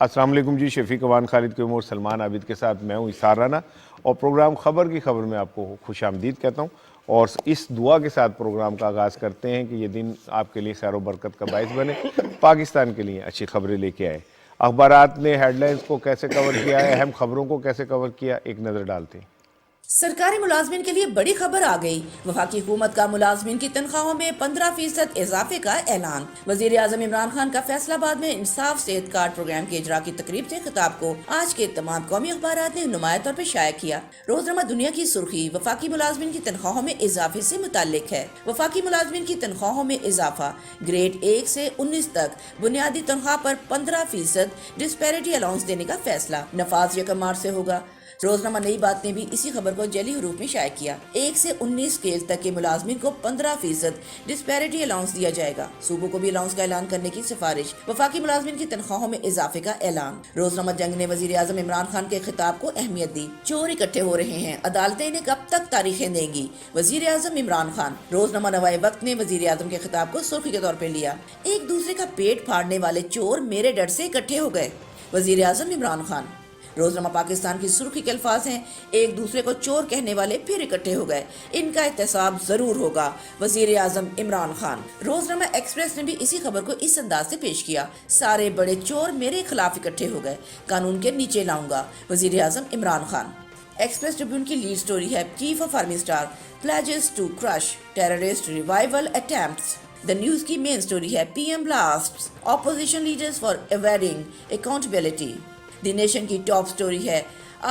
السلام علیکم جی، شفیق اوان خالد کے امور سلمان عابد کے ساتھ میں ہوں اسار رانا، اور پروگرام خبر کی خبر میں آپ کو خوش آمدید کہتا ہوں، اور اس دعا کے ساتھ پروگرام کا آغاز کرتے ہیں کہ یہ دن آپ کے لیے خیر و برکت کا باعث بنے، پاکستان کے لیے اچھی خبریں لے کے آئے۔ اخبارات نے ہیڈ لائنز کو کیسے کور کیا ہے، اہم خبروں کو کیسے کور کیا، ایک نظر ڈالتے ہیں۔ سرکاری ملازمین کے لیے بڑی خبر آ گئی۔ وفاقی حکومت کا ملازمین کی تنخواہوں میں 15% اضافے کا اعلان۔ وزیر اعظم عمران خان کا فیصل آباد میں انصاف صحت کارڈ پروگرام کے اجرا کی تقریب سے خطاب کو آج کے تمام قومی اخبارات نے نمایاں طور پر شائع کیا۔ روزنامہ دنیا کی سرخی وفاقی ملازمین کی تنخواہوں میں اضافے سے متعلق ہے۔ وفاقی ملازمین کی تنخواہوں میں اضافہ، گریڈ 1 سے 19 تک بنیادی تنخواہ پر 15% ڈسپیرٹی الاؤنس دینے کا فیصلہ نفاذ 1 مارچ سے ہوگا۔ روزنامہ نئی بات نے بھی اسی خبر کو جعلی حروف میں شائع کیا۔ 1 سے 19 اسکیل تک کے ملازمین کو 15% ڈسپیرٹی الاؤنس دیا جائے گا۔ صوبوں کو بھی الاؤنس کا اعلان کرنے کی سفارش۔ وفاقی ملازمین کی تنخواہوں میں اضافے کا اعلان۔ روزنامہ جنگ نے وزیر اعظم عمران خان کے خطاب کو اہمیت دی۔ چور اکٹھے ہو رہے ہیں، عدالتیں انہیں کب تک تاریخیں دیں گی؟ وزیر اعظم عمران خان۔ روزنامہ نوائے وقت نے وزیر اعظم کے خطاب کو سرخی کے طور پہ لیا۔ ایک دوسرے کا پیٹ پھاڑنے والے چور میرے ڈر سے اکٹھے ہو گئے، وزیر اعظم عمران خان۔ روزنامہ پاکستان کی سرخی کے الفاظ ہیں، ایک دوسرے کو چور کہنے والے پھر اکٹھے ہو گئے، ان کا احتساب ضرور ہوگا، وزیر اعظم عمران خان۔ روزنامہ ایکسپریس نے بھی اسی خبر کو اس انداز سے پیش کیا، سارے بڑے چور میرے خلاف اکٹھے ہو گئے، قانون کے نیچے لاؤں گا، وزیر اعظم عمران خان۔ ایکسپریس ٹریبیون کی لیڈ سٹوری ہے، chief of army staff pledges to crush terrorist revival attempts. The News کی مین سٹوری ہے، P M blasts opposition leaders for avoiding accountability. The Nation کی ٹاپ سٹوری ہے،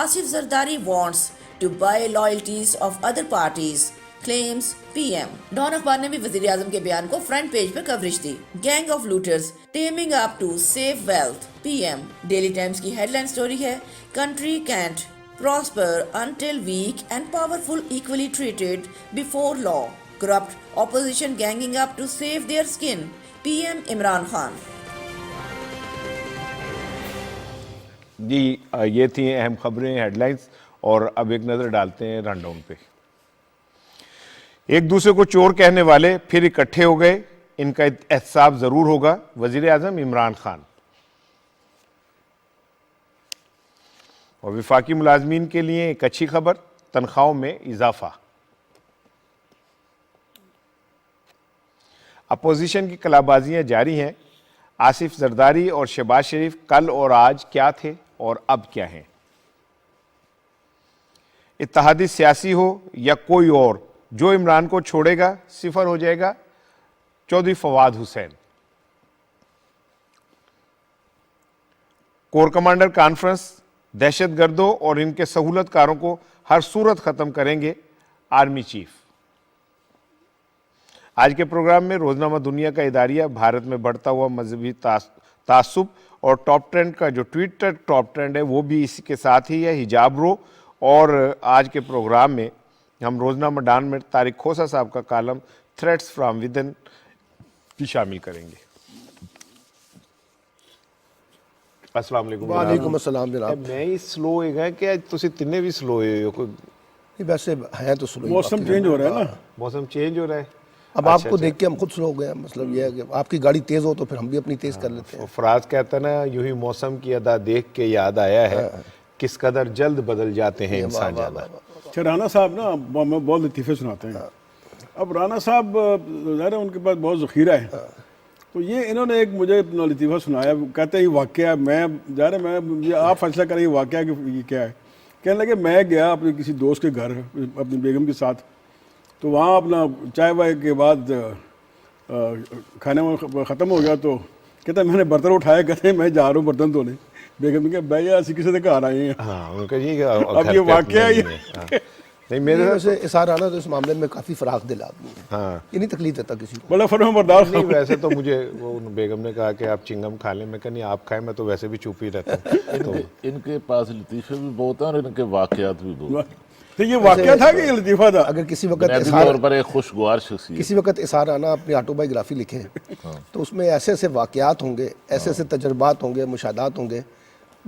Asif Zardari wants to buy loyalties of other parties claims P M. Dawn اخبار نے بھی وزیر اعظم کے بیان کو فرنٹ پیج پر کوریج دی۔ Gang of looters teaming up to save wealth P M. Daily Times کی ہیڈ لائن سٹوری ہے، country can't prosper until weak and powerful equally treated before law. Corrupt opposition ganging up to save their skin. PM Imran Khan. جی یہ تھیں اہم خبریں، head lines, اور اب ایک نظر ڈالتے ہیں رن ڈاؤن پہ۔ ایک دوسرے کو چور کہنے والے پھر اکٹھے ہو گئے، ان کا احتساب ضرور ہوگا، وزیر اعظم عمران خان۔ اور وفاقی ملازمین کے لیے ایک اچھی خبر، تنخواہوں میں اضافہ۔ اپوزیشن کی کلابازیاں جاری ہیں، آصف زرداری اور شہباز شریف کل اور آج کیا تھے اور اب کیا ہیں؟ اتحادی سیاسی ہو یا کوئی اور، جو عمران کو چھوڑے گا صفر ہو جائے گا، Chaudhry Fawad Hussain. Corps commander conference, دہشت گردوں اور ان کے سہولت کاروں کو ہر صورت ختم کریں گے، آرمی چیف۔ آج کے پروگرام میں روزنامہ دنیا کا اداریہ، بھارت میں بڑھتا ہوا مذہبی تعصب، اور ٹاپ ٹرینڈ کا جو ٹویٹر ٹاپ ٹرینڈ ہے وہ بھی اسی کے ساتھ ہی ہے، حجاب رو۔ اور آج کے پروگرام میں ہم روزنامہ ڈان میں طارق کھوسہ صاحب کا کالم تھریٹس فرام ودن بھی شامل کریں گے۔ السلام علیکم۔ وعلیکم السلام جناب۔ میں ہی سلو ہو گئے کہ تسی تنے بھی سلو ہوئے ہو؟ ویسے ہیں تو سلو، موسم چینج ہو رہا ہے نا، موسم چینج ہو رہا ہے۔ اب آپ کو دیکھ کے ہم خود سلو ہو گئے ہیں، مطلب یہ ہے کہ آپ کی گاڑی تیز ہو تو پھر ہم بھی اپنی تیز کر لیتے ہیں۔ فراز کہتا ہے نا، یوں ہی موسم کی ادا دیکھ کے یاد آیا ہے، کس قدر جلد بدل جاتے ہیں انسان زیادہ۔ اچھا رانا صاحب نا بہت لطیفے سناتے ہیں۔ اب رانا صاحب ظاہر ہے ان کے پاس بہت ذخیرہ ہے، تو یہ انہوں نے ایک مجھے اپنا لطیفہ سنایا، کہتے ہیں یہ واقعہ، میں ظاہر ہے میں آپ فیصلہ کریں یہ واقعہ کہ یہ کیا ہے۔ کہنے لگے میں گیا اپنے کسی دوست کے گھر اپنی بیگم کے ساتھ، تو وہاں اپنا چائے وائے کے بعد کھانا ختم ہو گیا، تو کہتا ہے میں نے برتن اٹھایا، کہتے ہیں میں جا رہا ہوں برتن دھونے۔ بیگم نے کہا بھائی اسی کسی سے گھر آئے ہیں۔ ہاں ان کا یہ اب یہ واقعہ نہیں میرے ویسے اسار آنا تو اس معاملے میں کافی فراخ دل آدمی ہے، ہاں یہ نہیں تکلیف دیتا کسی کو۔ بڑا فرما بردار۔ نہیں ویسے تو مجھے وہ بیگم نے کہا کہ آپ چنگم کھا لیں، میں کہا نہیں آپ کھائیں، میں تو ویسے بھی چپ ہی رہتا ہوں۔ ان کے پاس لطیفے بھی بہت ہیں اور ان کے واقعات بھی بہت ہیں۔ تو یہ واقعہ تھا کہ یہ لطیفہ تھا؟ اگر کسی وقت بنیادی طور پر ایک خوشگوار شخصیت، کسی وقت اسار آنا اپنی آٹو بایوگرافی لکھیں تو اس میں ایسے ایسے واقعات ہوں گے، ایسے ایسے تجربات ہوں گے، مشاہدات ہوں گے،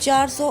400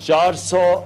400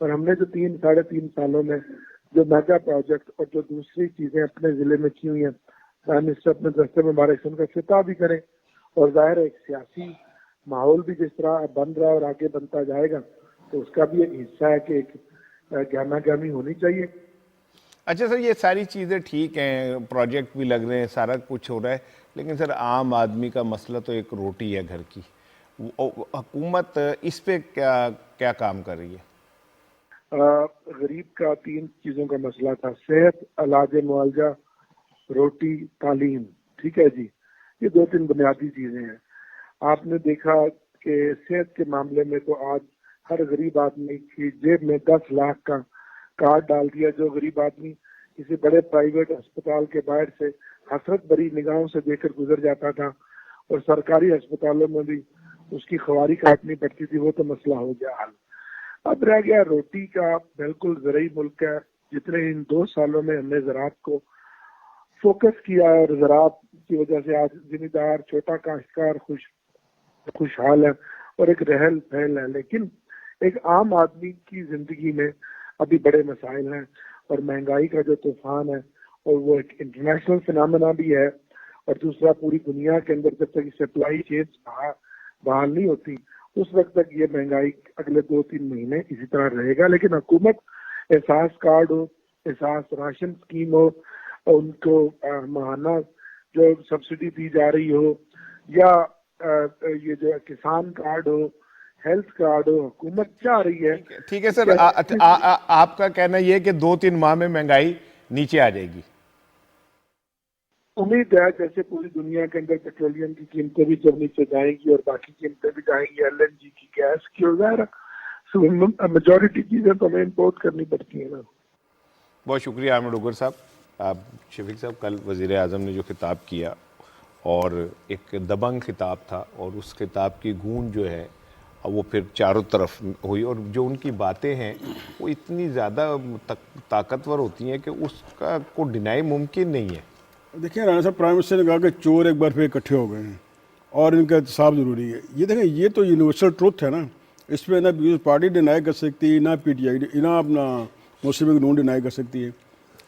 اور ہم نے جو 3-3.5 سالوں میں جو میگا پروجیکٹ اور جو دوسری چیزیں اپنے ضلع میں کی ہوئی ہیں، پرائم منسٹر اپنے دستے مبارک سے ان کا افتتاح بھی کریں، اور ظاہر ہے ایک سیاسی ماحول بھی جس طرح بن رہا ہے اور آگے بنتا جائے گا تو اس کا بھی ایک حصہ ہے کہ ایک گہما گہمی ہونی چاہیے۔ اچھا سر، یہ ساری چیزیں ٹھیک ہیں، پروجیکٹ بھی لگ رہے ہیں، سارا کچھ ہو رہا ہے، لیکن سر عام آدمی کا مسئلہ تو ایک روٹی ہے گھر کی، حکومت اس پہ کیا کام کر رہی ہے؟ غریب کا 3 چیزوں کا مسئلہ تھا: صحت، علاج معالجہ، روٹی، تعلیم۔ ٹھیک ہے جی، یہ 2-3 بنیادی چیزیں ہیں۔ آپ نے دیکھا کہ صحت کے معاملے میں تو آج ہر غریب آدمی کی جیب میں 10 لاکھ کا کارڈ ڈال دیا۔ جو غریب آدمی کسی بڑے پرائیویٹ اسپتال کے باہر سے حسرت بھری نگاہوں سے دیکھ کر گزر جاتا تھا اور سرکاری اسپتالوں میں بھی اس کی خواری کاٹنی پڑتی تھی، وہ تو مسئلہ ہو گیا حل۔ اب رہ گیا روٹی کا۔ بالکل زرعی ملک ہے، جتنے ان 2 سالوں میں ہم نے زراعت کو فوکس کیا اور زراعت کی وجہ سے آج زمیندار، چھوٹا کاشتکار خوشحال ہے اور ایک رہل پہل ہے، لیکن ایک عام آدمی کی زندگی میں ابھی بڑے مسائل ہیں، اور مہنگائی کا جو طوفان ہے اور وہ ایک انٹرنیشنل فنامنا بھی ہے، اور دوسرا پوری دنیا کے اندر جب تک سپلائی چینز بحال نہیں ہوتی اس وقت تک یہ مہنگائی اگلے 2-3 مہینے اسی طرح رہے گا۔ لیکن حکومت احساس کارڈ ہو، احساس راشن اسکیم ہو، ان کو ماہانہ جو سبسڈی دی جا رہی ہو، یا یہ جو کسان کارڈ ہو، ہیلتھ کارڈ ہو، حکومت چاہ رہی ہے۔ ٹھیک ہے سر، آپ کا کہنا یہ ہے کہ 2-3 ماہ میں مہنگائی نیچے آ جائے گی؟ امید ہے، جیسے پوری دنیا کے اندر پیٹرولیم کی قیمتیں بھی جب نیچے جائیں گی اور باقی قیمتیں بھی جائیں گی، LNG کی، گیس کی، وغیرہ میجورٹی چیزیں تو ہمیں امپورٹ کرنی پڑتی ہیں نا۔ بہت شکریہ عامر ڈوگر صاحب۔ شفیق صاحب، کل وزیر اعظم نے جو خطاب کیا اور ایک دبنگ خطاب تھا، اور اس خطاب کی گونج جو ہے وہ پھر چاروں طرف ہوئی، اور جو ان کی باتیں ہیں وہ اتنی زیادہ طاقتور ہوتی ہیں کہ اس کا کو ڈینائی ممکن نہیں ہے۔ دیکھیں رانا صاحب، پرائم منسٹر نے کہا کہ چور ایک بار پھر اکٹھے ہو گئے ہیں اور ان کا احتساب ضروری ہے۔ یہ دیکھیں، یہ تو یونیورسل ٹروتھ ہے نا، اس پہ نہ پیپلز پارٹی ڈینائی کر سکتی، نہ PTI، نہ اپنا مسلم لیگ نون ڈینائی کر سکتی ہے۔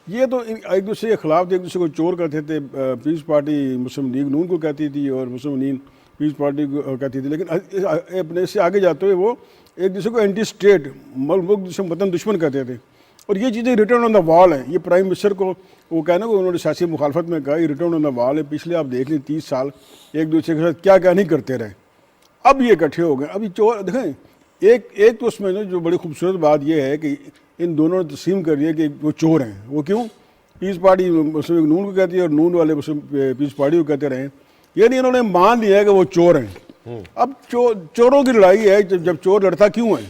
یہ تو ایک دوسرے کے خلاف تھے، ایک دوسرے کو چور کہتے تھے۔ پیپلز پارٹی مسلم لیگ نون کو کہتی تھی اور مسلم لیگ پیپلز پارٹی کو کہتی تھی، لیکن اپنے سے آگے جاتے ہوئے وہ ایک دوسرے کو اینٹی اسٹیٹ، ملک وطن دشمن کہتے تھے، اور یہ چیزیں ریٹرن آن دا وال ہیں۔ یہ پرائم منسٹر کو وہ کہنا کہ انہوں نے سیاسی مخالفت میں کہا، یہ ریٹرن آن دا وال ہے۔ پچھلے آپ دیکھ لیں 30 سال ایک دوسرے کے ساتھ کیا کیا نہیں کرتے رہے، اب یہ اکٹھے ہو گئے۔ ابھی چور دیکھیں، ایک تو اس میں جو بڑی خوبصورت بات یہ ہے کہ ان دونوں نے تسلیم کر دیا کہ وہ چور ہیں۔ وہ کیوں؟ پیپلز پارٹی مسلم لیگ نون کو کہتی ہے اور نون والے پیپلز پارٹی کو کہتے رہے، یعنی انہوں نے مان لیا ہے کہ وہ چور ہیں۔ اب چوروں کی لڑائی ہے، جب چور لڑتا کیوں ہے؟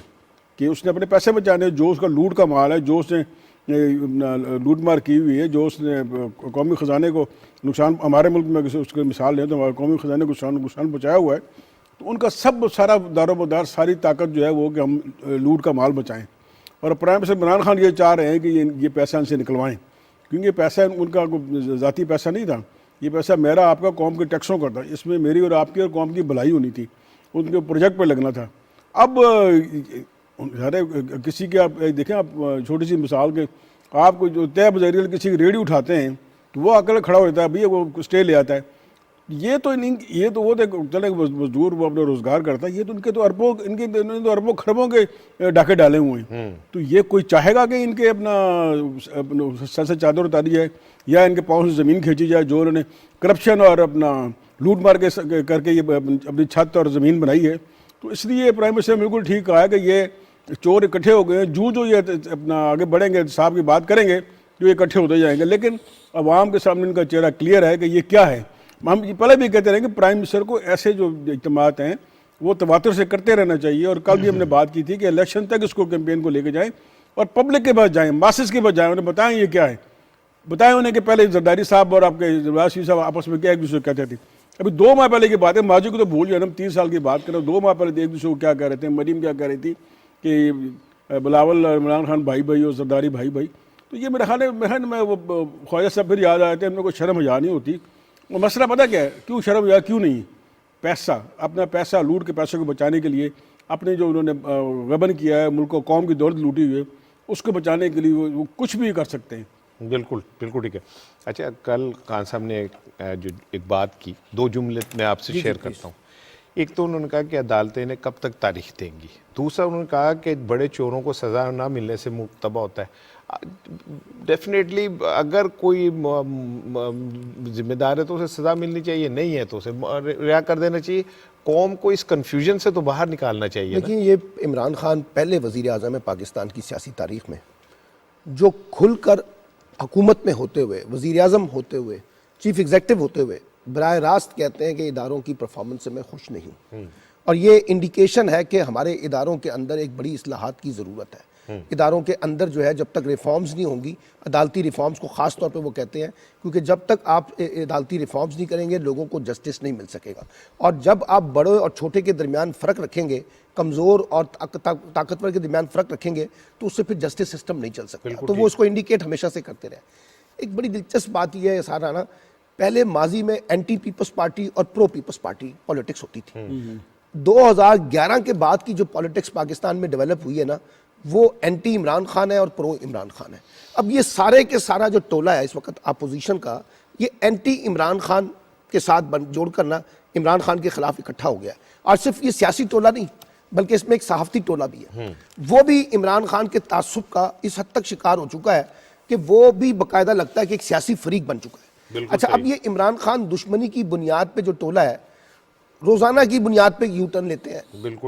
کہ اس نے اپنے پیسے بچانے، جو اس کا لوٹ کا مال ہے، جو اس نے لوٹ مار کی ہوئی ہے، جو اس نے قومی خزانے کو نقصان، ہمارے ملک میں اس کی مثال لیں تو ہمارے قومی خزانے کو نقصان پہنچایا ہوا ہے، تو ان کا سارا دار و مدار، ساری طاقت جو ہے وہ کہ ہم لوٹ کا مال بچائیں۔ اور پرائم منسٹر عمران خان یہ چاہ رہے ہیں کہ یہ پیسہ ان سے نکلوائیں، کیونکہ یہ پیسہ ان کا ذاتی پیسہ نہیں تھا، یہ پیسہ میرا آپ کا قوم کے ٹیکسوں کا تھا، اس میں میری اور آپ کی اور قوم کی بھلائی ہونی تھی، ان کے پروجیکٹ پہ لگنا تھا۔ اب کسی کے آپ دیکھیں، آپ چھوٹی سی مثال کے، آپ کو جو طے بذریعہ کسی کی ریڈی اٹھاتے ہیں تو وہ اکیلے کھڑا ہوتا ہے، بھئی وہ اسٹے لے آتا ہے۔ یہ تو وہ چلے مزدور، وہ اپنا روزگار کرتا ہے، یہ تو ان کے تو اربوں خربوں کے ڈاکے ڈالے ہوئے ہیں۔ تو یہ کوئی چاہے گا کہ ان کے اپنا سر سے چادر اتاری جائے یا ان کے پاؤں سے زمین کھینچی جائے، جو انہوں نے کرپشن اور اپنا لوٹ مار کے کر کے یہ اپنی چھت اور زمین بنائی ہے۔ تو اس لیے پرائم منسٹر نے بالکل ٹھیک کہا ہے کہ یہ چور اکٹھے ہو گئے ہیں، جو یہ اپنا آگے بڑھیں گے، صاحب کی بات کریں گے، جو یہ اکٹھے ہوتے جائیں گے، لیکن عوام کے سامنے ان کا چہرہ کلیئر ہے کہ یہ کیا ہے۔ ہم پہلے بھی کہتے رہے کہ پرائم منسٹر کو ایسے جو اجتماعات ہیں وہ تواتر سے کرتے رہنا چاہیے، اور کل بھی ہم نے بات کی تھی کہ الیکشن تک اس کو کیمپین کو لے کے جائیں اور پبلک کے پاس جائیں، ماسز کے پاس جائیں، انہیں بتائیں یہ کیا ہے، بتائیں انہیں کہ پہلے زرداری صاحب اور آپ کے نواز شریف صاحب آپس میں کیا ایک دوسرے کو کہتے تھے۔ ابھی 2 ماہ پہلے کی بات ہے، ماضی کو تو بھول جائیں، ہم 30 سال کی بات کریں، 2 ماہ پہلے ایک دوسرے کو کیا کہہ رہے تھے، مریم کیا کہہ رہی تھی کہ بلاول اور عمران خان بھائی بھائی اور زرداری بھائی بھائی۔ تو یہ میرے خیال میں وہ خواجہ صاحب پھر یاد آئے تھے، ہم نے کوئی شرم حیا نہیں ہوتی۔ وہ مسئلہ پتہ کیا ہے، کیوں شرم حیا کیوں نہیں؟ پیسہ، اپنا پیسہ، لوٹ کے پیسے کو بچانے کے لیے اپنے جو انہوں نے غبن کیا ہے, ملک و قوم کی دولت لوٹی ہوئی ہے, اس کو بچانے کے لیے وہ کچھ بھی کر سکتے ہیں. بالکل بالکل ٹھیک ہے. اچھا, کل خان صاحب نے ایک بات کی, 2 جملے میں آپ سے شیئر کرتا ہوں. ایک تو انہوں نے کہا کہ عدالتیں انہیں کب تک تاریخ دیں گی. دوسرا انہوں نے کہا کہ بڑے چوروں کو سزا نہ ملنے سے ملک تباہ ہوتا ہے. ڈیفینیٹلی اگر کوئی ذمہ دار ہے تو اسے سزا ملنی چاہیے, نہیں ہے تو اسے رہا کر دینا چاہیے. قوم کو اس کنفیوژن سے تو باہر نکالنا چاہیے. لیکن یہ عمران خان پہلے وزیر اعظم ہے پاکستان کی سیاسی تاریخ میں جو کھل کر حکومت میں ہوتے ہوئے, وزیر اعظم ہوتے ہوئے, چیف ایگزیکٹو ہوتے ہوئے براہ راست کہتے ہیں کہ اداروں کی پرفارمنس سے میں خوش نہیں ہوں. اور یہ انڈیکیشن ہے کہ ہمارے اداروں کے اندر ایک بڑی اصلاحات کی ضرورت ہے. اداروں کے اندر جو ہے جب تک ریفارمز نہیں ہوں گی, عدالتی ریفارمز کو خاص طور پہ وہ کہتے ہیں, کیونکہ جب تک آپ عدالتی ریفارمز نہیں کریں گے لوگوں کو جسٹس نہیں مل سکے گا. اور جب آپ بڑے اور چھوٹے کے درمیان فرق رکھیں گے, کمزور اور طاقتور کے درمیان فرق رکھیں گے, تو اس سے پھر جسٹس سسٹم نہیں چل سکتا. تو وہ اس کو انڈیکیٹ ہمیشہ سے کرتے رہے. ایک بڑی دلچسپ بات یہ ہے سارا نا, پہلے ماضی میں اینٹی پیپلز پارٹی اور پرو پیپلز پارٹی پالیٹکس ہوتی تھی. 2011 کے بعد کی جو پالیٹکس پاکستان میں ڈیولپ ہوئی ہے نا, وہ اینٹی عمران خان ہے اور پرو عمران خان ہے. اب یہ سارے کے سارا جو ٹولہ ہے اس وقت اپوزیشن کا, یہ اینٹی عمران خان کے ساتھ جوڑ کرنا عمران خان کے خلاف اکٹھا ہو گیا. اور صرف یہ سیاسی ٹولہ نہیں بلکہ اس میں ایک صحافتی ٹولہ بھی ہے. وہ بھی عمران خان کے تعصب کا اس حد تک شکار ہو چکا ہے کہ وہ بھی باقاعدہ لگتا ہے کہ ایک سیاسی فریق بن چکا ہے. اچھا, اب یہ عمران خان دشمنی کی بنیاد پہ جو ٹولہ ہے, روزانہ کی بنیاد پہ یو ٹرن لیتے ہیں.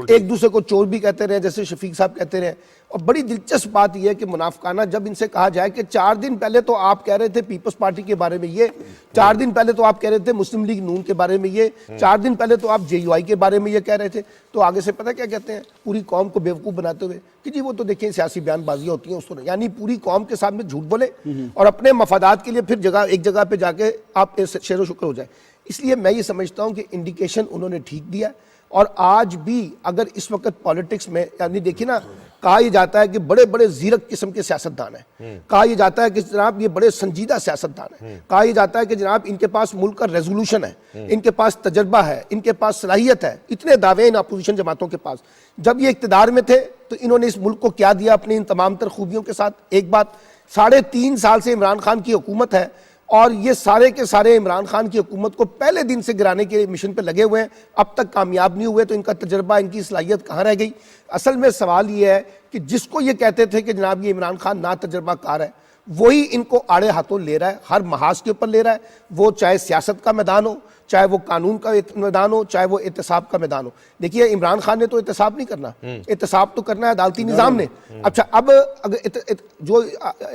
ایک دوسرے کو چور بھی کہتے رہے, جیسے شفیق صاحب کہتے رہے. اور بڑی دلچسپ بات یہ ہے کہ منافقانہ جب ان سے کہا جائے کہ 4 دن پہلے تو آپ کہہ رہے تھے پیپلز پارٹی کے بارے میں یہ, 4 دن پہلے تو آپ کہہ رہے تھے مسلم لیگ نون کے بارے میں یہ, 4 دن پہلے تو آپ JUI کے بارے میں یہ کہہ رہے تھے, تو آگے سے پتہ کیا کہتے ہیں, پوری قوم کو بیوقوف بناتے ہوئے کہ جی وہ تو دیکھیں سیاسی بیان بازیاں ہوتی ہیں اس طرح. یعنی پوری قوم کے سامنے جھوٹ بولے اور اپنے مفادات کے لیے پھر ایک جگہ پہ جا کے آپ شیر و شکر ہو جائے. اس لیے میں یہ سمجھتا ہوں کہ انڈیکیشن انہوں نے ٹھیک دیا. اور آج بھی اگر اس وقت پالیٹکس میں, یعنی دیکھیں نا, کہا یہ جاتا ہے کہ بڑے بڑے زیرک قسم کے سیاستدان ہیں, کہا یہ جاتا ہے کہ جناب یہ بڑے سنجیدہ سیاستدان ہیں, کہا یہ جاتا ہے کہ جناب ان کے پاس ملک کا ریزولوشن ہے, ان کے پاس تجربہ ہے, ان کے پاس صلاحیت ہے. اتنے دعوے ان اپوزیشن جماعتوں کے پاس. جب یہ اقتدار میں تھے تو انہوں نے اس ملک کو کیا دیا اپنی ان تمام تر خوبیوں کے ساتھ. ایک بات, 3.5 سال سے عمران خان کی حکومت ہے اور یہ سارے کے سارے عمران خان کی حکومت کو پہلے دن سے گرانے کے مشن پہ لگے ہوئے ہیں, اب تک کامیاب نہیں ہوئے. تو ان کا تجربہ, ان کی صلاحیت کہاں رہ گئی؟ اصل میں سوال یہ ہے کہ جس کو یہ کہتے تھے کہ جناب یہ عمران خان نا تجربہ کار ہے, وہی ان کو آڑے ہاتھوں لے رہا ہے, ہر محاذ کے اوپر لے رہا ہے. وہ چاہے سیاست کا میدان ہو, چاہے وہ قانون کا میدان ہو, چاہے وہ احتساب کا میدان ہو. دیکھیے عمران خان نے تو احتساب نہیں کرنا, احتساب تو کرنا ہے عدالتی نظام نے. اچھا, اب جو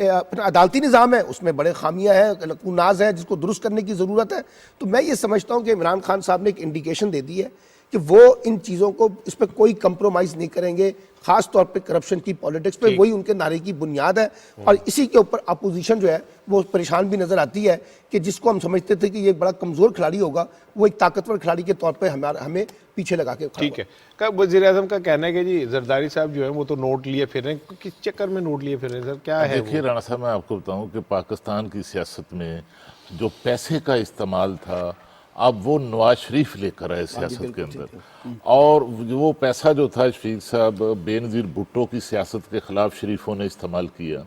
اپنا عدالتی نظام ہے اس میں بڑے خامیاں ہیں, ناز ہیں جس کو درست کرنے کی ضرورت ہے. تو میں یہ سمجھتا ہوں کہ عمران خان صاحب نے ایک انڈیکیشن دے دی ہے کہ وہ ان چیزوں کو, اس پہ کوئی کمپرومائز نہیں کریں گے, خاص طور پہ کرپشن کی پالیٹکس پہ. وہی ان کے نعرے کی بنیاد ہے. اور اسی کے اوپر اپوزیشن جو ہے وہ پریشان بھی نظر آتی ہے کہ جس کو ہم سمجھتے تھے کہ یہ ایک بڑا کمزور کھلاڑی ہوگا, وہ ایک طاقتور کھلاڑی کے طور پہ ہمیں پیچھے لگا کے. ٹھیک ہے, وزیر اعظم کا کہنا ہے کہ جی زرداری صاحب جو ہے وہ تو نوٹ لیے پھر رہے ہیں. کس چکر میں نوٹ لیے پھر رہے ہیں سر, کیا ہے؟ دیکھیے رانا صاحب, میں آپ کو بتاؤں کہ پاکستان کی سیاست میں جو پیسے کا استعمال تھا, اب وہ نواز شریف لے کر آئے سیاست کے اندر. اور وہ پیسہ جو تھا شفیق صاحب, بے نظیر بھٹو کی سیاست کے خلاف شریفوں نے استعمال کیا,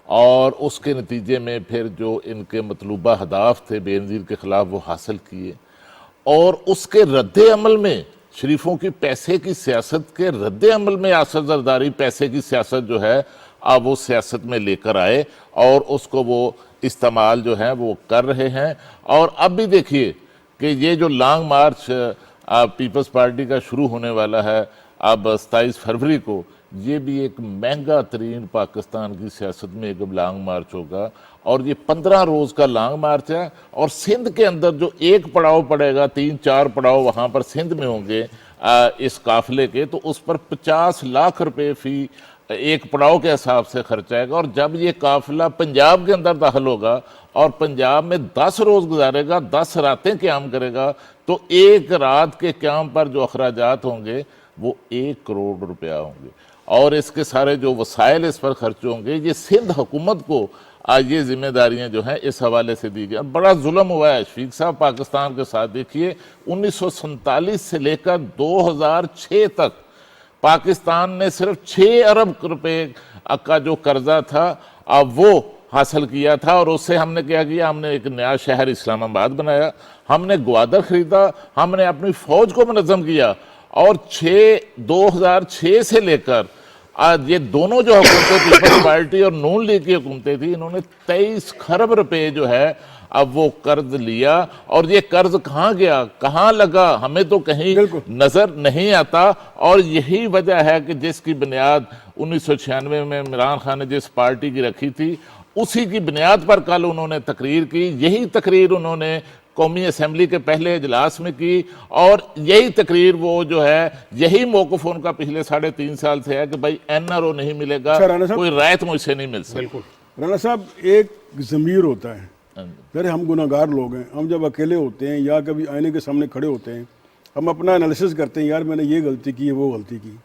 اور اس کے نتیجے میں پھر جو ان کے مطلوبہ اہداف تھے بے نظیر کے خلاف وہ حاصل کیے. اور اس کے رد عمل میں شریفوں کی پیسے کی سیاست کے رد عمل میں آصف زرداری پیسے کی سیاست جو ہے اب وہ سیاست میں لے کر آئے, اور اس کو وہ استعمال جو ہے وہ کر رہے ہیں. اور اب بھی دیکھیے کہ یہ جو لانگ مارچ پیپلز پارٹی کا شروع ہونے والا ہے اب 27 فروری کو, یہ بھی ایک مہنگا ترین پاکستان کی سیاست میں ایک لانگ مارچ ہوگا. اور یہ 15 روز کا لانگ مارچ ہے, اور سندھ کے اندر جو ایک پڑاؤ پڑے گا, 3-4 پڑاؤ وہاں پر سندھ میں ہوں گے اس قافلے کے, تو اس پر 50 لاکھ روپے فی ایک پڑاؤ کے حساب سے خرچ آئے گا. اور جب یہ قافلہ پنجاب کے اندر داخل ہوگا اور پنجاب میں 10 روز گزارے گا, 10 راتیں قیام کرے گا, تو ایک رات کے قیام پر جو اخراجات ہوں گے وہ 1 کروڑ روپیہ ہوں گے. اور اس کے سارے جو وسائل اس پر خرچ ہوں گے, یہ سندھ حکومت کو یہ ذمہ داریاں جو ہیں اس حوالے سے دی گئی. بڑا ظلم ہوا ہے شفیق صاحب پاکستان کے ساتھ. دیکھیے 1947 سے لے کر 2006 تک پاکستان نے صرف 6 ارب روپے کا جو قرضہ تھا اب وہ حاصل کیا تھا، اور اس سے ہم نے کیا کیا، ہم نے ایک نیا شہر اسلام آباد بنایا، ہم نے گوادر خریدا، ہم نے اپنی فوج کو منظم کیا، اور 2006 سے لے کر آج یہ دونوں جو حکومتیں پیپلز پارٹی اور نون لیگ کی حکومتیں تھیں، انہوں نے 23 خرب روپے جو ہے اب وہ قرض لیا، اور یہ قرض کہاں گیا، کہاں لگا، ہمیں تو کہیں نظر نہیں آتا۔ اور یہی وجہ ہے کہ جس کی بنیاد 1996 میں عمران خان نے جس پارٹی کی رکھی تھی، اسی کی بنیاد پر کل انہوں نے تقریر کی، یہی تقریر انہوں نے قومی اسمبلی کے پہلے اجلاس میں کی، اور یہی تقریر وہ جو ہے، یہی موقف ان کا پچھلے 3.5 سال سے ہے کہ بھائی NRO نہیں ملے گا، کوئی رعایت مجھ سے نہیں مل سکتی۔ رانا صاحب ایک ضمیر ہوتا ہے، ذرا ہم گناہ گار لوگ ہیں، ہم جب اکیلے ہوتے ہیں یا کبھی آئینے کے سامنے کھڑے ہوتے ہیں، ہم اپنا انالیسس کرتے ہیں، یار میں نے یہ غلطی کی ہے، وہ غلطی کی۔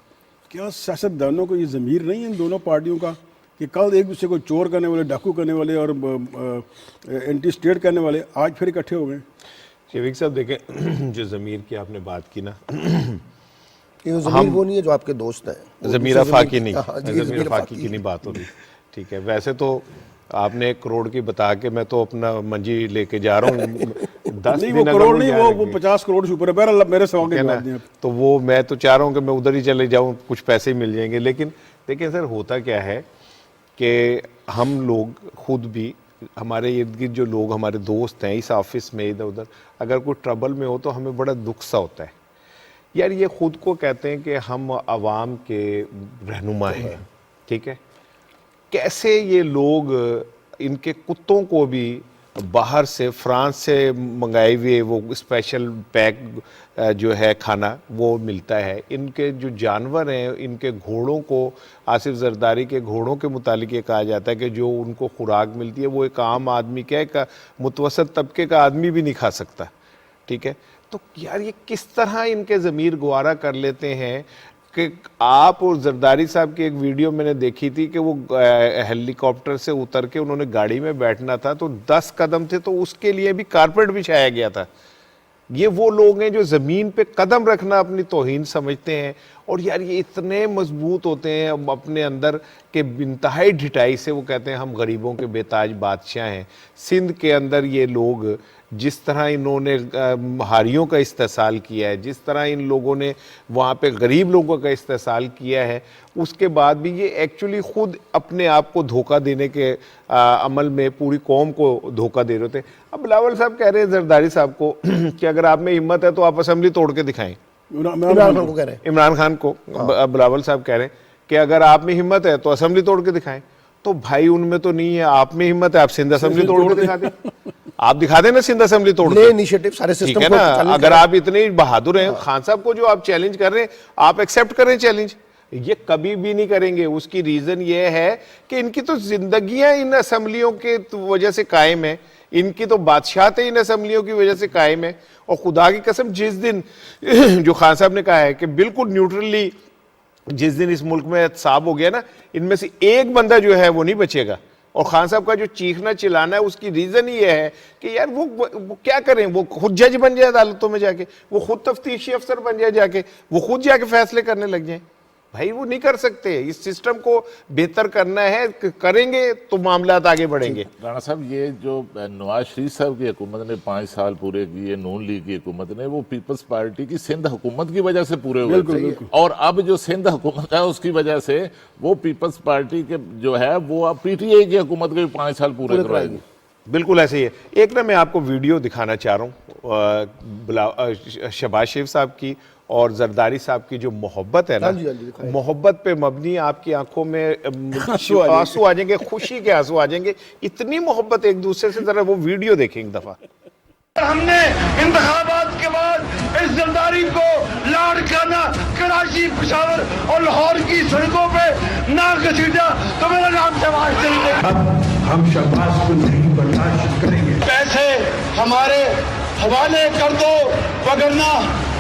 کیا سیاستدانوں کو یہ ضمیر نہیں ہے ان دونوں پارٹیوں کا کہ کل ایک دوسرے کو چور کرنے والے، ڈاکو کرنے والے اور اینٹی اسٹیٹ کرنے والے آج پھر اکٹھے ہو گئے؟ شفیق صاحب دیکھیں، جو ضمیر کی آپ نے بات کی نا، یہ ضمیر وہ نہیں ہے جو آپ کے دوست ہیں، ضمیر آفاقی نہیں، ضمیر آفاقی کی نہیں بات ہو رہی، ٹھیک ہے۔ ویسے تو آپ نے 1 کروڑ کی بتا کے میں تو اپنا منجی لے کے جا رہا ہوں، 10 نہیں وہ کروڑ نہیں، وہ 50 کروڑ سے اوپر ہے، بہرحال میرے سوال کے جواب دیں۔ تو وہ میں تو چاہ رہا ہوں کہ میں ادھر ہی چلے جاؤں، کچھ پیسے ہی مل جائیں گے۔ لیکن دیکھیں سر، ہوتا کیا ہے کہ ہم لوگ خود بھی، ہمارے ارد گرد جو لوگ ہمارے دوست ہیں اس آفس میں ادھر ادھر، اگر کوئی ٹربل میں ہو تو ہمیں بڑا دکھ سا ہوتا ہے، یار یہ خود کو کہتے ہیں کہ ہم عوام کے رہنما ہیں، ٹھیک ہے، کیسے یہ لوگ ان کے کتوں کو بھی باہر سے فرانس سے منگائے ہوئے وہ اسپیشل پیک جو ہے کھانا وہ ملتا ہے، ان کے جو جانور ہیں ان کے گھوڑوں کو، آصف زرداری کے گھوڑوں کے متعلق یہ کہا جاتا ہے کہ جو ان کو خوراک ملتی ہے وہ ایک عام آدمی کیا، ایک متوسط طبقے کا آدمی بھی نہیں کھا سکتا، ٹھیک ہے۔ تو یار یہ کس طرح ان کے ضمیر گوارا کر لیتے ہیں کہ آپ، اور زرداری صاحب کی ایک ویڈیو میں نے دیکھی تھی کہ وہ ہیلی کاپٹر سے اتر کے انہوں نے گاڑی میں بیٹھنا تھا تو 10 قدم تھے تو اس کے لیے بھی کارپیٹ بچھایا گیا تھا۔ یہ وہ لوگ ہیں جو زمین پہ قدم رکھنا اپنی توہین سمجھتے ہیں، اور یار یہ اتنے مضبوط ہوتے ہیں اپنے اندر کہ انتہائی ڈھٹائی سے وہ کہتے ہیں ہم غریبوں کے بے تاج بادشاہ ہیں۔ سندھ کے اندر یہ لوگ جس طرح انہوں نے ہاریوں کا استحصال کیا ہے، جس طرح ان لوگوں نے وہاں پہ غریب لوگوں کا استحصال کیا ہے، اس کے بعد بھی یہ ایکچولی خود اپنے آپ کو دھوکہ دینے کے عمل میں پوری قوم کو دھوکہ دے رہے تھے۔ اب بلاول صاحب کہہ رہے ہیں زرداری صاحب کو کہ اگر آپ میں ہمت ہے تو آپ اسمبلی توڑ کے دکھائیں، عمران خان کو کہہ رہے ہیں، عمران خان کو بلاول صاحب کہہ رہے ہیں کہ اگر آپ میں ہمت ہے تو اسمبلی توڑ کے دکھائیں۔ تو بھائی ان میں تو نہیں ہے، آپ میں ہمت ہے آپ سندھ اسمبلی توڑ کے دکھا دیں، آپ دکھا دیں نا سندھ اسمبلی توڑ کے، انیشیٹو سارے ٹھیک سسٹم ہے کو نا۔ اگر آپ اتنے بہادر ہیں، خان صاحب کو جو آپ چیلنج کر رہے ہیں آپ ایکسیپٹ کریں چیلنج، یہ کبھی بھی نہیں کریں گے۔ اس کی ریزن یہ ہے کہ ان کی تو زندگیاں ان اسمبلیوں کے وجہ سے قائم ہیں، ان کی تو بادشاہت ان اسمبلیوں کی وجہ سے قائم ہے۔ اور خدا کی قسم جس دن جو خان صاحب نے کہا ہے کہ بالکل نیوٹرلی جس دن اس ملک میں احتساب ہو گیا نا، ان میں سے ایک بندہ جو ہے وہ نہیں بچے گا۔ اور خان صاحب کا جو چیخنا چلانا ہے اس کی ریزن یہ ہے کہ یار وہ کیا کریں، وہ خود جج بن جائے عدالتوں میں جا کے، وہ خود تفتیشی افسر بن جائے جا کے، وہ خود جا کے فیصلے کرنے لگ جائیں۔ بھائی وہ نہیں کر سکتے، اس سسٹم کو بہتر کرنا ہے، کریں گے تو معاملات آگے بڑھیں گے۔ رانا صاحب یہ جو نواز شریف صاحب کی حکومت نے 5 سال پورے کیے، نون لیگ کی حکومت نے، وہ پیپلز پارٹی کی سندھ حکومت کی وجہ سے پورے ہوئے تھے، اور اب جو سندھ حکومت ہے اس کی وجہ سے وہ پیپلز پارٹی کے جو ہے وہ اب PTI کی حکومت کے 5 سال پورے کروائے گی۔ بالکل ایسے ہی ہے۔ ایک نا میں آپ کو ویڈیو دکھانا چاہ رہا ہوں شہباز شریف صاحب کی اور زرداری صاحب کی جو محبت ہے نا، محبت پہ مبنی، آپ کی آنکھوں میں آنسو آ جائیں گے، خوشی کے آنسو آ جائیں گے، اتنی محبت ایک دوسرے سے۔ ذرا وہ ویڈیو دیکھیں ایک دفعہ۔ ہم نے انتخابات کے بعد اس زرداری کو لاڈ کرنا، کراچی، پشاور اور لاہور کی سڑکوں پہ نہ گھسیٹا تو میرا نام شہباز شریف ہے۔ اب ہم شہباز کو نہیں برداشت کریں گے۔ پیسے ہمارے حوالے کر دو، وگرنہ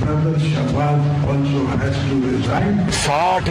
brother Shahbaz also has to resign. $60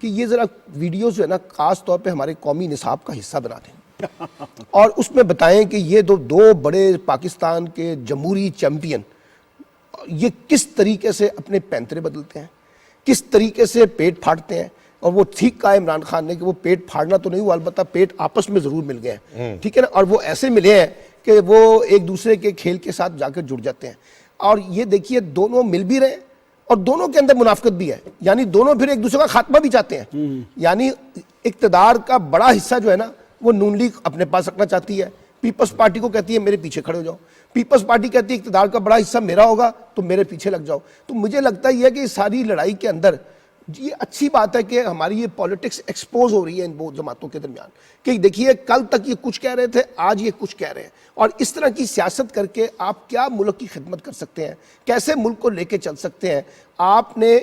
کہ یہ ذرا ویڈیوز جو ہے نا خاص طور پہ ہمارے قومی نصاب کا حصہ بنا دیں اور اس میں بتائیں کہ یہ دو بڑے پاکستان کے جمہوری چیمپئن یہ کس طریقے سے اپنے پینترے بدلتے ہیں, کس طریقے سے پیٹ پھاڑتے ہیں. اور وہ ٹھیک کہا عمران خان نے کہ وہ پیٹ پھاڑنا تو نہیں ہوا, البتہ پیٹ آپس میں ضرور مل گئے ہیں, ٹھیک ہے نا, اور وہ ایسے ملے ہیں کہ وہ ایک دوسرے کے کھیل کے ساتھ جا کر جڑ جاتے ہیں. اور یہ دیکھیے دونوں مل بھی رہے ہیں اور دونوں کے اندر منافقت بھی ہے, یعنی دونوں پھر ایک دوسرے کا خاتمہ بھی چاہتے ہیں. یعنی اقتدار کا بڑا حصہ جو ہے نا وہ نون لیگ اپنے پاس رکھنا چاہتی ہے, پیپلز پارٹی کو کہتی ہے میرے پیچھے کھڑے ہو جاؤ, پیپلز پارٹی کہتی ہے اقتدار کا بڑا حصہ میرا ہوگا تو میرے پیچھے لگ جاؤ. تو مجھے لگتا ہے یہ کہ ساری لڑائی کے اندر یہ اچھی بات ہے کہ ہماری یہ پولیٹکس ایکسپوز ہو رہی ہے ان دو جماعتوں کے درمیان, کہ دیکھیے کل تک یہ کچھ کہہ رہے تھے, آج یہ کچھ کہہ رہے ہیں, اور اس طرح کی سیاست کر کے آپ کیا ملک کی خدمت کر سکتے ہیں, کیسے ملک کو لے کے چل سکتے ہیں. آپ نے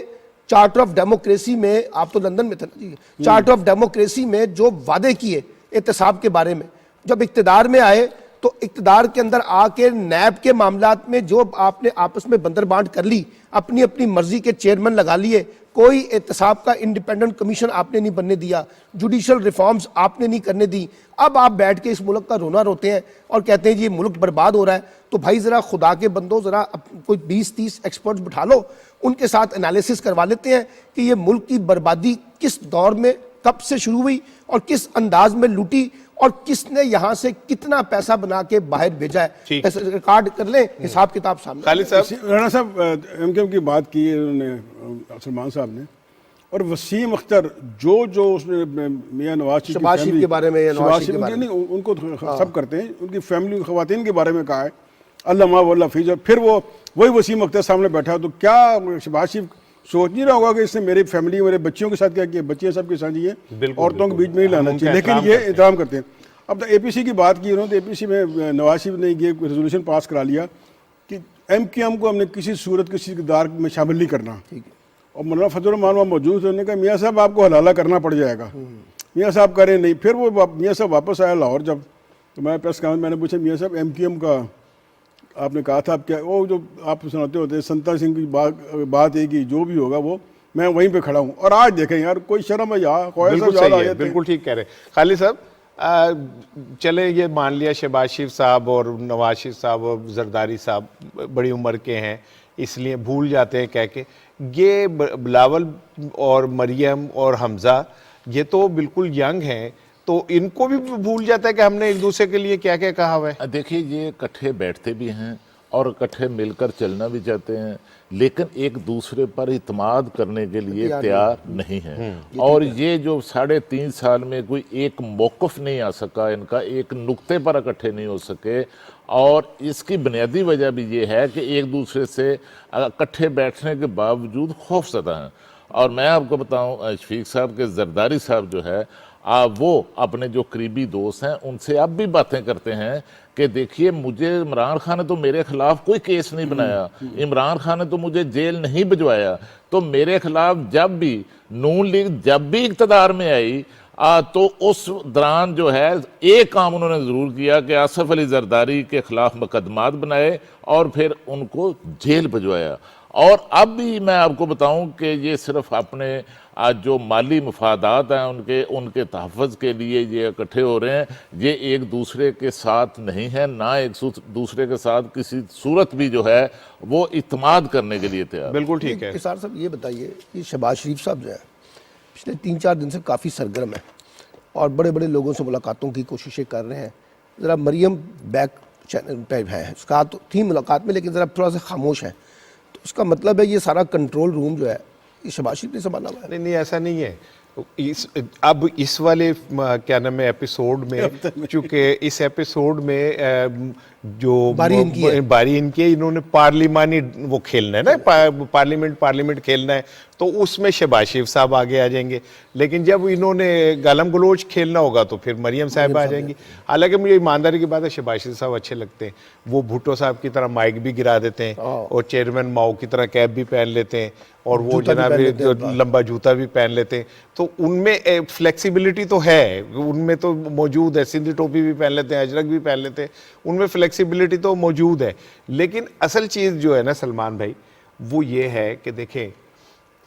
چارٹر آف ڈیموکریسی میں, آپ تو لندن میں تھے نا جی, چارٹر آف ڈیموکریسی میں جو وعدے کیے احتساب کے بارے میں, جب اقتدار میں آئے تو اقتدار کے اندر آ کے نیب کے معاملات میں جو آپ نے آپس میں بندر بانٹ کر لی, اپنی اپنی مرضی کے چیئرمین لگا لیے, کوئی احتساب کا انڈیپینڈنٹ کمیشن آپ نے نہیں بننے دیا, جوڈیشل ریفارمز آپ نے نہیں کرنے دی. اب آپ بیٹھ کے اس ملک کا رونا روتے ہیں اور کہتے ہیں جی یہ ملک برباد ہو رہا ہے. تو بھائی ذرا خدا کے بندو ذرا کوئی 20-30 ایکسپرٹس بٹھا لو, ان کے ساتھ انالیسس کروا لیتے ہیں کہ یہ ملک کی بربادی کس دور میں کب سے شروع ہوئی اور کس انداز میں لوٹی اور کس نے یہاں سے کتنا پیسہ بنا کے باہر بھیجا ہے. ریکارڈ کر لیں, حساب کتاب سامنے. خالد صاحب, رانا صاحب ایم کیو ایم کی بات کی انہوں نے سلمان صاحب نے, اور وسیم اختر جو اس نے میاں نواز شریف کے بارے میں, ان کو سب کرتے ہیں, ان کی فیملی خواتین کے بارے میں کہا ہے علامہ واللہ فیض, اور پھر وہی وسیم اختر سامنے بیٹھا. تو کیا شہباز شریف سوچ نہیں رہا ہوگا کہ اس نے میری فیملی میرے بچیوں کے ساتھ کیا کیا, بچیاں سب کے ساتھ یہ عورتوں کے بیچ میں نہیں لانا چاہیے, لیکن یہ احترام کرتے ہیں. اب اے پی سی کی بات کی انہوں نے, اے پی سی میں نواز شریف نے یہ ریزولوشن پاس کرا لیا کہ ایم کیو ایم کو ہم نے کسی صورت کسی اقتدار میں شامل نہیں کرنا. اور مولانا فضل الرحمان وہاں موجود تھے, انہوں نے کہا میاں صاحب آپ کو حلالہ کرنا پڑ جائے گا. میاں صاحب کریں نہیں. پھر وہ میاں صاحب واپس آیا لاہور جب, تو میں پریس کانفرنس میں نے پوچھا میاں صاحب ایم کیو ایم کا آپ نے کہا تھا آپ کیا, وہ جو آپ سناتے ہوتے ہیں سنتا سنگھ کی بات ہے کہ جو بھی ہوگا وہ میں وہیں پہ کھڑا ہوں. اور آج دیکھیں یار کوئی شرم ہے یہاں, بالکل ٹھیک کہہ رہے ہیں خالد صاحب. چلے یہ مان لیا شہباز شریف صاحب اور نواز شریف صاحب اور زرداری صاحب بڑی عمر کے ہیں, اس لیے بھول جاتے ہیں کہہ کے. یہ بلاول اور مریم اور حمزہ یہ تو بالکل ینگ ہیں, تو ان کو بھی بھول جاتا ہے کہ ہم نے ایک دوسرے کے لیے کیا کیا کہا ہوا ہے. دیکھیے یہ اکٹھے بیٹھتے بھی ہیں اور اکٹھے مل کر چلنا بھی چاہتے ہیں, لیکن ایک دوسرے پر اعتماد کرنے کے لیے تیار نہیں ہیں. اور یہ جو 3.5 سال میں کوئی ایک موقف نہیں آ سکا ان کا, ایک نقطے پر اکٹھے نہیں ہو سکے, اور اس کی بنیادی وجہ بھی یہ ہے کہ ایک دوسرے سے اکٹھے بیٹھنے کے باوجود خوف زدہ ہیں. اور میں آپ کو بتاؤں شفیق صاحب کے زرداری صاحب جو ہے وہ اپنے جو قریبی دوست ہیں ان سے اب بھی باتیں کرتے ہیں کہ دیکھیے مجھے عمران خان نے تو میرے خلاف کوئی کیس نہیں بنایا, عمران خان نے تو مجھے جیل نہیں بھجوایا, تو میرے خلاف جب بھی نون لیگ جب بھی اقتدار میں آئی تو اس دوران جو ہے ایک کام انہوں نے ضرور کیا کہ آصف علی زرداری کے خلاف مقدمات بنائے اور پھر ان کو جیل بھجوایا. اور اب بھی میں آپ کو بتاؤں کہ یہ صرف اپنے جو مالی مفادات ہیں ان کے تحفظ کے لیے یہ اکٹھے ہو رہے ہیں, یہ ایک دوسرے کے ساتھ نہیں ہیں, نہ ایک دوسرے کے ساتھ کسی صورت بھی جو ہے وہ اعتماد کرنے کے لیے تیار. بالکل ٹھیک ہے. نثار صاحب یہ بتائیے کہ شہباز شریف صاحب جو ہے پچھلے 3-4 دن سے کافی سرگرم ہیں اور بڑے بڑے لوگوں سے ملاقاتوں کی کوششیں کر رہے ہیں. ذرا مریم بیک چینل پہ ہے, اس کا تو تھی ملاقات میں لیکن ذرا تھوڑا سا خاموش ہے, تو اس کا مطلب ہے یہ سارا کنٹرول روم جو ہے یہ شہباز شریف نے سنبھالا ہوا ہے. نہیں ایسا نہیں ہے. اب اس والے کیا نام ہے ایپیسوڈ میں, چونکہ اس ایپیسوڈ میں جو باری ان کی انہوں نے پارلیمانی وہ کھیلنا ہے نا, پارلیمنٹ کھیلنا ہے, تو اس میں شہباز شریف صاحب آگے آ جائیں گے. لیکن جب انہوں نے گالم گلوچ کھیلنا ہوگا تو پھر مریم صاحب آ جائیں گی. حالانکہ مجھے ایمانداری کی بات ہے شہباز شریف صاحب اچھے لگتے ہیں, وہ بھٹو صاحب کی طرح مائک بھی گرا دیتے ہیں اور چیئرمین ماؤ کی طرح کیپ بھی پہن لیتے ہیں اور وہ جناب لمبا جوتا بھی پہن لیتے ہیں, تو ان میں فلیکسیبلٹی تو ہے, ان میں تو موجود ہے. سندھی ٹوپی بھی پہن لیتے ہیں, اجرک بھی پہن لیتے ہیں, ان میں فلیکسیبلٹی تو موجود ہے. لیکن اصل چیز جو ہے نا سلمان بھائی وہ یہ ہے کہ دیکھیں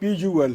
PUL,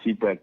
CPEC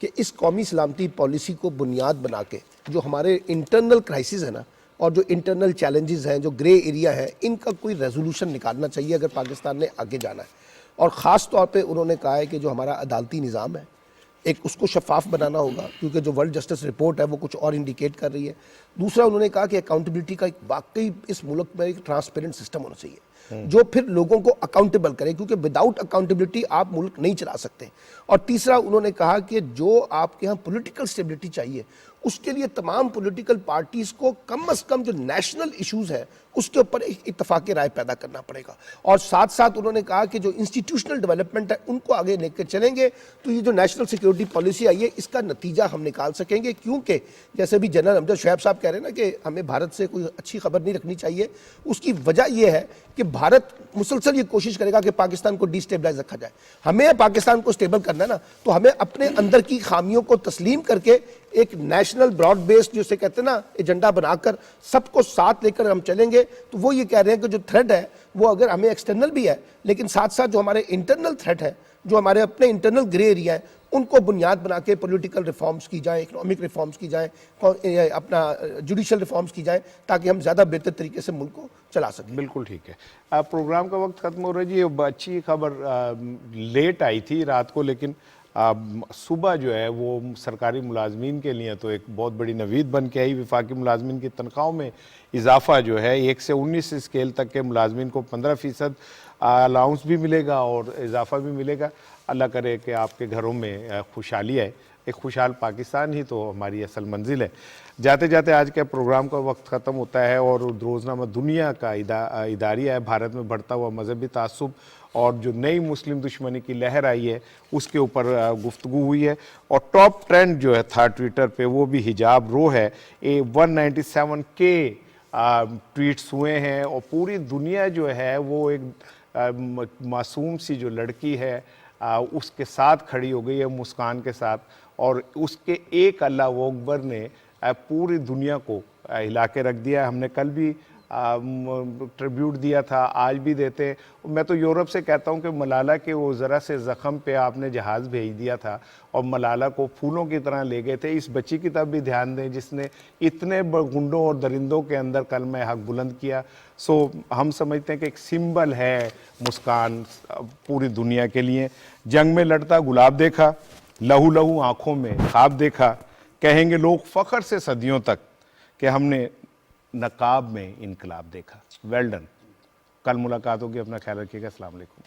کہ اس قومی سلامتی پالیسی کو بنیاد بنا کے جو ہمارے انٹرنل کرائسس ہیں نا اور جو انٹرنل چیلنجز ہیں جو گرے ایریا ہے ان کا کوئی ریزولوشن نکالنا چاہیے اگر پاکستان نے آگے جانا ہے. اور خاص طور پہ انہوں نے کہا ہے کہ جو ہمارا عدالتی نظام ہے ایک اس کو شفاف بنانا ہوگا کیونکہ جو ورلڈ جسٹس رپورٹ ہے وہ کچھ اور انڈیکیٹ کر رہی ہے. دوسرا انہوں نے کہا کہ اکاؤنٹیبلٹی کا ایک واقعی اس ملک میں ایک ٹرانسپیرنٹ سسٹم ہونا چاہیے جو پھر لوگوں کو اکاؤنٹیبل کرے کیونکہ وداؤٹ اکاؤنٹیبلٹی آپ ملک نہیں چلا سکتے. اور تیسرا انہوں نے کہا کہ جو آپ کے ہاں پولیٹیکل سٹیبلٹی چاہیے اس کے لیے تمام پولیٹیکل پارٹیز کو کم از کم جو نیشنل ایشوز ہیں اس کے اوپر ایک اتفاق رائے پیدا کرنا پڑے گا. اور ساتھ ساتھ انہوں نے کہا کہ جو انسٹیٹیوشنل ڈیولپمنٹ ہے ان کو آگے لے کے چلیں گے تو یہ جو نیشنل سیکیورٹی پالیسی آئی ہے اس کا نتیجہ ہم نکال سکیں گے. کیونکہ جیسے بھی جنرل امجد شعیب صاحب کہہ رہے ہیں نا کہ ہمیں بھارت سے کوئی اچھی خبر نہیں رکھنی چاہیے. اس کی وجہ یہ ہے کہ بھارت مسلسل یہ کوشش کرے گا کہ پاکستان کو ڈی سٹیبلائز رکھا جائے. ہمیں پاکستان کو سٹیبل کرنا ہے نا تو ہمیں اپنے اندر کی خامیوں کو تسلیم کر کے ایک نیشنل براڈ بیسڈ جسے کہتے ہیں نا ایجنڈا بنا کر سب کو ساتھ لے کر ہم چلیں گے. تو وہ یہ کہہ رہے ہیں کہ جو تھریٹ ہے وہ اگر ہمیں ایکسٹرنل بھی ہے لیکن ساتھ ساتھ جو ہمارے انٹرنل تھریٹ ہے جو ہمارے اپنے انٹرنل گرے ایریا ہے ان کو بنیاد بنا کے پولیٹیکل ریفارمز کی جائیں, اکنامک ریفارمز کی جائیں, اپنا جوڈیشل ریفارمز کی جائیں تاکہ ہم زیادہ بہتر طریقے سے ملک کو چلا سکیں. بالکل ٹھیک ہے. پروگرام کا وقت ختم ہو رہا ہے جی. اچھی خبر لیٹ آئی تھی رات کو لیکن صبح جو ہے وہ سرکاری ملازمین کے لیے تو ایک بہت بڑی نوید بن کے آئی. وفاقی ملازمین کی تنخواہوں میں اضافہ جو ہے 1 سے 19 اسکیل تک کے ملازمین کو 15% الاؤنس بھی ملے گا اور اضافہ بھی ملے گا. اللہ کرے کہ آپ کے گھروں میں خوشحالی آئے. ایک خوشحال پاکستان ہی تو ہماری اصل منزل ہے. جاتے جاتے آج کے پروگرام کا وقت ختم ہوتا ہے اور روزنامہ دنیا کا اداریہ ہے. بھارت میں بڑھتا ہوا مذہبی تعصب اور جو نئی مسلم دشمنی کی لہر آئی ہے اس کے اوپر گفتگو ہوئی ہے. اور ٹاپ ٹرینڈ جو ہے تھا ٹویٹر پہ وہ بھی حجاب رو ہے. 197 کے ٹویٹس ہوئے ہیں اور پوری دنیا جو ہے وہ ایک معصوم سی جو لڑکی ہے اس کے ساتھ کھڑی ہو گئی ہے مسکان کے ساتھ. اور اس کے ایک اللہ اکبر نے پوری دنیا کو ہلا کے رکھ دیا. ہم نے کل بھی ٹریبیوٹ دیا تھا, آج بھی دیتے ہیں. میں تو یورپ سے کہتا ہوں کہ ملالہ کے وہ ذرا سے زخم پہ آپ نے جہاز بھیج دیا تھا اور ملالہ کو پھولوں کی طرح لے گئے تھے. اس بچی کی طرف بھی دھیان دیں جس نے اتنے گنڈوں اور درندوں کے اندر کلمہ حق بلند کیا. سو ہم سمجھتے ہیں کہ ایک سمبل ہے مسکان پوری دنیا کے لیے. جنگ میں لڑتا گلاب دیکھا, لہو لہو آنکھوں میں خواب دیکھا, کہیں گے لوگ فخر سے صدیوں تک کہ ہم نے نقاب میں انقلاب دیکھا. Well done. کل ملاقات ہوگی. اپنا خیال رکھیے گا. السلام علیکم.